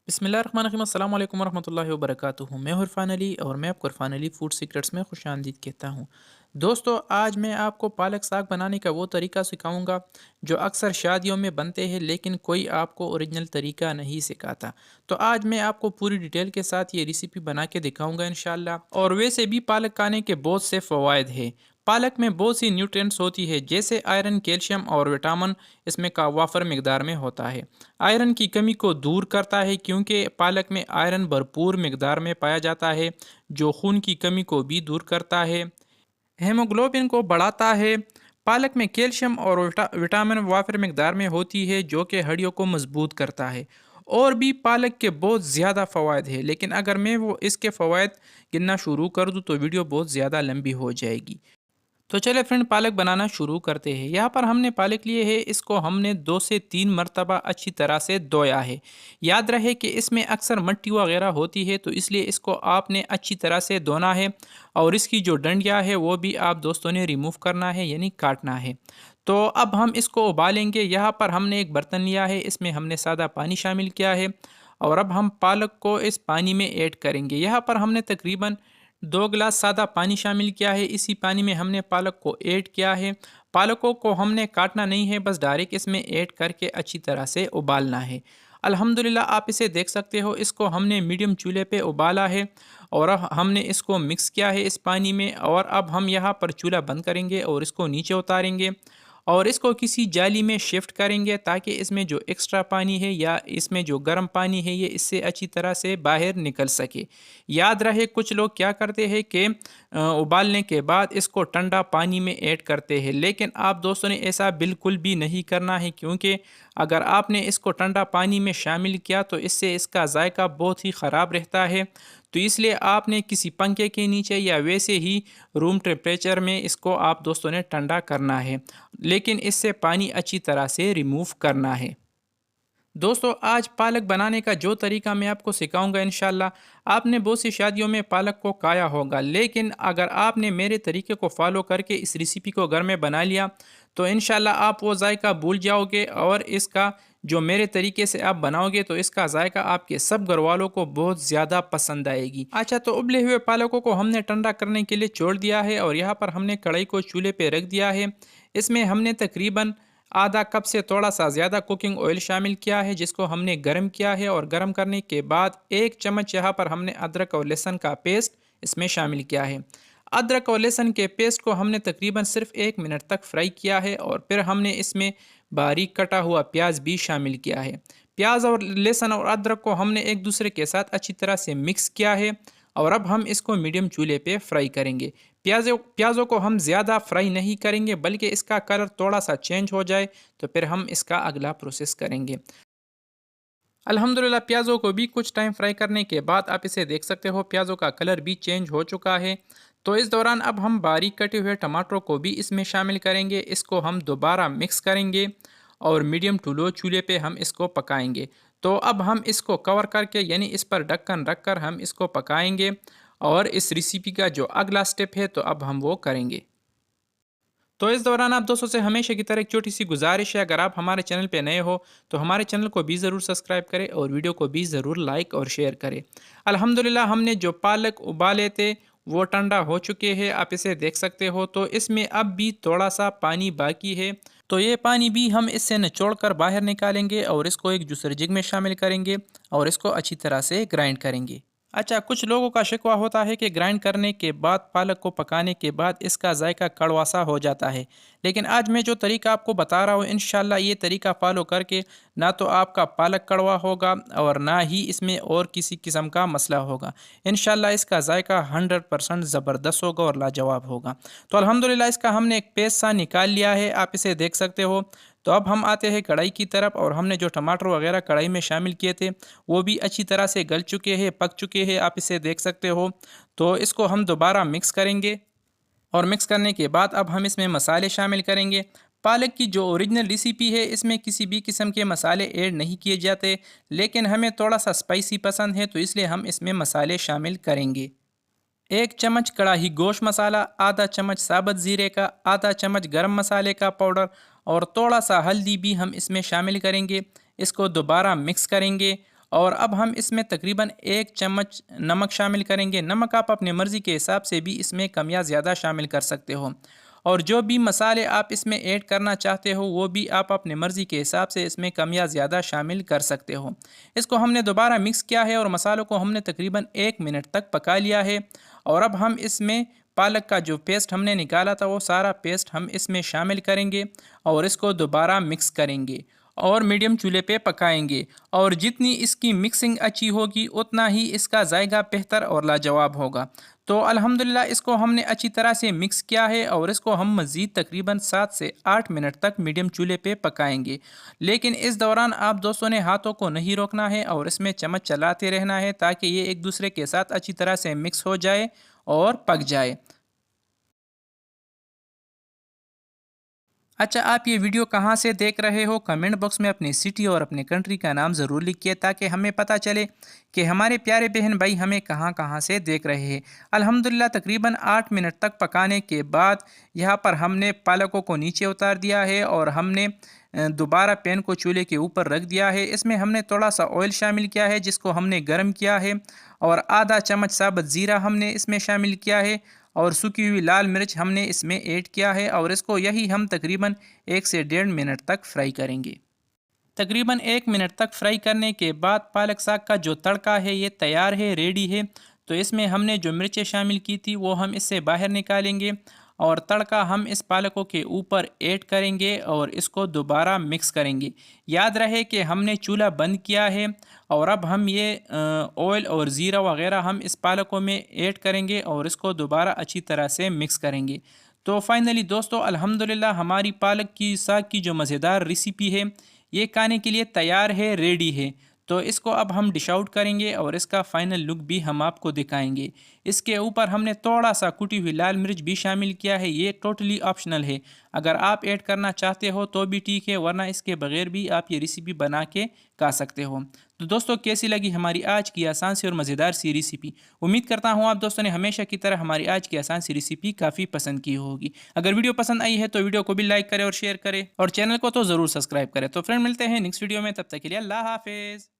बिस्मिल्लाहिर्रहमानिर्रहीम अस्सलाम वालेकुम वरहमतुल्लाहि वबरकातुहू। मैं हूँ इरफान अली और मैं आपको इरफान अली फूड सीक्रेट्स में खुशामदीद कहता हूँ। दोस्तों, आज मैं आपको पालक साग बनाने का वो तरीका सिखाऊंगा जो अक्सर शादियों में बनते हैं, लेकिन कोई आपको ओरिजिनल तरीका नहीं सिखाता। तो आज मैं आपको पूरी डिटेल के साथ ये रेसिपी बना के दिखाऊंगा इंशाल्लाह। और वैसे भी पालक खाने के बहुत से फ़वाइद हैं। पालक में बहुत सी न्यूट्रिएंट्स होती है, जैसे आयरन, कैल्शियम और विटामिन इसमें का वाफर मकदार में होता है। आयरन की कमी को दूर करता है, क्योंकि पालक में आयरन भरपूर मकदार में पाया जाता है, जो खून की कमी को भी दूर करता है। हेमोग्लोबिन को बढ़ाता है। पालक में कैल्शियम और विटामिन वाफिर मकदार में होती है, जो कि हड्डियों को मजबूत करता है। और भी पालक के बहुत ज़्यादा फ़वाद है, लेकिन अगर मैं वो इसके फ़वाद गिनना शुरू कर दूँ तो वीडियो बहुत ज़्यादा लंबी हो जाएगी। तो चले फ्रेंड, पालक बनाना शुरू करते हैं। यहाँ पर हमने पालक लिए है, इसको हमने 2 से 3 मरतबा अच्छी तरह से धोया है। याद रहे कि इसमें अक्सर मिट्टी वगैरह होती है, तो इसलिए इसको आपने अच्छी तरह से धोना है। और इसकी जो डंडियाँ है वो भी आप दोस्तों ने रिमूव करना है, यानी काटना है। तो अब हम इसको उबालेंगे। यहाँ पर हमने एक बर्तन लिया है, इसमें हमने सादा पानी शामिल किया है। और अब हम पालक को इस पानी में ऐड करेंगे। यहाँ पर हमने तकरीबन 2 गिलास सादा पानी शामिल किया है। इसी पानी में हमने पालक को ऐड किया है। पालकों को हमने काटना नहीं है, बस डायरेक्ट इसमें ऐड करके अच्छी तरह से उबालना है। अल्हम्दुलिल्लाह, आप इसे देख सकते हो, इसको हमने मीडियम चूल्हे पे उबाला है। और अब हमने इसको मिक्स किया है इस पानी में। और अब हम यहाँ पर चूल्हा बंद करेंगे और इसको नीचे उतारेंगे। और इसको किसी जाली में शिफ्ट करेंगे, ताकि इसमें जो एक्स्ट्रा पानी है या इसमें जो गर्म पानी है ये इससे अच्छी तरह से बाहर निकल सके। याद रहे, कुछ लोग क्या करते हैं कि उबालने के बाद इसको ठंडा पानी में ऐड करते हैं, लेकिन आप दोस्तों ने ऐसा बिल्कुल भी नहीं करना है, क्योंकि अगर आपने इसको ठंडा पानी में शामिल किया तो इससे इसका जायका बहुत ही ख़राब रहता है। तो इसलिए आपने किसी पंखे के नीचे या वैसे ही रूम टेम्परेचर में इसको आप दोस्तों ने ठंडा करना है, लेकिन इससे पानी अच्छी तरह से रिमूव करना है। दोस्तों, आज पालक बनाने का जो तरीका मैं आपको सिखाऊंगा इंशाल्लाह, आपने बहुत सी शादियों में पालक को खाया होगा, लेकिन अगर आपने मेरे तरीके को फॉलो करके इस रेसिपी को घर में बना लिया तो इंशाल्लाह आप वो जायका भूल जाओगे। और इसका जो मेरे तरीके से आप बनाओगे तो इसका जायका आपके सब घर वालों को बहुत ज़्यादा पसंद आएगी। अच्छा, तो उबले हुए पालकों को हमने ठंडा करने के लिए छोड़ दिया है और यहाँ पर हमने कढ़ाई को चूल्हे पे रख दिया है। इसमें हमने तकरीबन आधा कप से थोड़ा सा ज़्यादा कुकिंग ऑयल शामिल किया है, जिसको हमने गर्म किया है। और गर्म करने के बाद 1 चम्मच यहाँ पर हमने अदरक और लहसुन का पेस्ट इसमें शामिल किया है। अदरक और लहसुन के पेस्ट को हमने तकरीबन सिर्फ 1 मिनट तक फ्राई किया है। और फिर हमने इसमें बारीक कटा हुआ प्याज भी शामिल किया है। प्याज और लहसुन और अदरक को हमने एक दूसरे के साथ अच्छी तरह से मिक्स किया है। और अब हम इसको मीडियम चूल्हे पे फ्राई करेंगे। प्याज़ों को हम ज़्यादा फ्राई नहीं करेंगे, बल्कि इसका कलर थोड़ा सा चेंज हो जाए तो फिर हम इसका अगला प्रोसेस करेंगे। अल्हम्दुलिल्लाह, प्याज़ों को भी कुछ टाइम फ्राई करने के बाद आप इसे देख सकते हो, प्याज़ों का कलर भी चेंज हो चुका है। तो इस दौरान अब हम बारीक कटे हुए टमाटरों को भी इसमें शामिल करेंगे। इसको हम दोबारा मिक्स करेंगे और मीडियम टू लो चूल्हे पे हम इसको पकाएंगे। तो अब हम इसको कवर करके, यानी इस पर ढक्कन रख कर हम इसको पकाएंगे। और इस रेसिपी का जो अगला स्टेप है तो अब हम वो करेंगे। तो इस दौरान आप दोस्तों से हमेशा की तरह एक छोटी सी गुजारिश है, अगर आप हमारे चैनल पे नए हो तो हमारे चैनल को भी ज़रूर सब्सक्राइब करें और वीडियो को भी ज़रूर लाइक और शेयर करें। अल्हम्दुलिल्लाह, हमने जो पालक उबाले थे वो ठंडा हो चुके हैं, आप इसे देख सकते हो। तो इसमें अब भी थोड़ा सा पानी बाकी है, तो ये पानी भी हम इससे निचोड़ कर बाहर निकालेंगे और इसको एक जूसर जिग में शामिल करेंगे और इसको अच्छी तरह से ग्राइंड करेंगे। अच्छा, कुछ लोगों का शिकवा होता है कि ग्राइंड करने के बाद, पालक को पकाने के बाद इसका जायका कड़वा-सा हो जाता है। लेकिन आज मैं जो तरीका आपको बता रहा हूँ, इंशाल्लाह ये तरीका फ़ॉलो करके ना तो आपका पालक कड़वा होगा और ना ही इसमें और किसी किस्म का मसला होगा। इंशाल्लाह इसका जायका 100% ज़बरदस्त होगा और लाजवाब होगा। तो अल्हम्दुलिल्लाह, इसका हमने एक पेस्ट सा निकाल लिया है, आप इसे देख सकते हो। तो अब हम आते हैं कढ़ाई की तरफ, और हमने जो टमाटर वगैरह कढ़ाई में शामिल किए थे वो भी अच्छी तरह से गल चुके हैं, पक चुके हैं, आप इसे देख सकते हो। तो इसको हम दोबारा मिक्स करेंगे। और मिक्स करने के बाद अब हम इसमें मसाले शामिल करेंगे। पालक की जो ओरिजिनल रेसिपी है, इसमें किसी भी किस्म के मसाले ऐड नहीं किए जाते, लेकिन हमें थोड़ा सा स्पाइसी पसंद है, तो इसलिए हम इसमें मसाले शामिल करेंगे। 1 चम्मच कड़ाही गोश्त मसाला, आधा चम्मच साबुत ज़ीरे का, आधा चम्मच गरम मसाले का पाउडर और थोड़ा सा हल्दी भी हम इसमें शामिल करेंगे। इसको दोबारा मिक्स करेंगे और अब हम इसमें तकरीबन 1 चम्मच नमक शामिल करेंगे। नमक आप अपने मर्ज़ी के हिसाब से भी इसमें कम या ज़्यादा शामिल कर सकते हो। और जो भी मसाले आप इसमें ऐड करना चाहते हो वो भी आप अपने मर्ज़ी के हिसाब से इसमें कम या ज़्यादा शामिल कर सकते हो। इसको हमने दोबारा मिक्स किया है और मसालों को हमने तकरीबन 1 मिनट तक पका लिया है। और अब हम इसमें पालक का जो पेस्ट हमने निकाला था वो सारा पेस्ट हम इसमें शामिल करेंगे और इसको दोबारा मिक्स करेंगे और मीडियम चूल्हे पे पकाएंगे। और जितनी इसकी मिक्सिंग अच्छी होगी उतना ही इसका जायका बेहतर और लाजवाब होगा। तो अल्हम्दुलिल्लाह इसको हमने अच्छी तरह से मिक्स किया है और इसको हम मज़ीद तकरीबन 7 से 8 मिनट तक मीडियम चूल्हे पे पकाएंगे। लेकिन इस दौरान आप दोस्तों ने हाथों को नहीं रोकना है और इसमें चम्मच चलाते रहना है ताकि ये एक दूसरे के साथ अच्छी तरह से मिक्स हो जाए और पक जाए। अच्छा, आप ये वीडियो कहाँ से देख रहे हो? कमेंट बॉक्स में अपनी सिटी और अपने कंट्री का नाम ज़रूर लिखिए ताकि हमें पता चले कि हमारे प्यारे बहन भाई हमें कहाँ कहाँ से देख रहे हैं। अल्हम्दुलिल्लाह तकरीबन 8 मिनट तक पकाने के बाद यहाँ पर हमने पालकों को नीचे उतार दिया है और हमने दोबारा पैन को चूल्हे के ऊपर रख दिया है। इसमें हमने थोड़ा सा ऑयल शामिल किया है जिसको हमने गर्म किया है और आधा चम्मच साबुत ज़ीरा हमने इसमें शामिल किया है और सूखी हुई लाल मिर्च हमने इसमें ऐड किया है और इसको यही हम तकरीबन 1 से 1.5 मिनट तक फ्राई करेंगे। तकरीबन 1 मिनट तक फ्राई करने के बाद पालक साग का जो तड़का है ये तैयार है, रेडी है। तो इसमें हमने जो मिर्चें शामिल की थी वो हम इससे बाहर निकालेंगे और तड़का हम इस पालकों के ऊपर ऐड करेंगे और इसको दोबारा मिक्स करेंगे। याद रहे कि हमने चूल्हा बंद किया है और अब हम ये ऑयल और ज़ीरा वगैरह हम इस पालकों में ऐड करेंगे और इसको दोबारा अच्छी तरह से मिक्स करेंगे। तो फाइनली दोस्तों अल्हम्दुलिल्लाह हमारी पालक की साग की जो मज़ेदार रेसिपी है ये खाने के लिए तैयार है, रेडी है। तो इसको अब हम डिश आउट करेंगे और इसका फाइनल लुक भी हम आपको दिखाएंगे। इसके ऊपर हमने थोड़ा सा कुटी हुई लाल मिर्च भी शामिल किया है, ये टोटली ऑप्शनल है। अगर आप ऐड करना चाहते हो तो भी ठीक है, वरना इसके बगैर भी आप ये रेसिपी बना के खा सकते हो। तो दोस्तों कैसी लगी हमारी आज की आसान सी और मज़ेदार सी रेसिपी? उम्मीद करता हूँ आप दोस्तों ने हमेशा की तरह हमारी आज की आसान सी रेसिपी काफ़ी पसंद की होगी। अगर वीडियो पसंद आई है तो वीडियो को भी लाइक करें और शेयर करें और चैनल को तो ज़रूर सब्सक्राइब करें। तो फ्रेंड मिलते हैं नेक्स्ट वीडियो में, तब तक के लिए अल्लाह हाफिज़।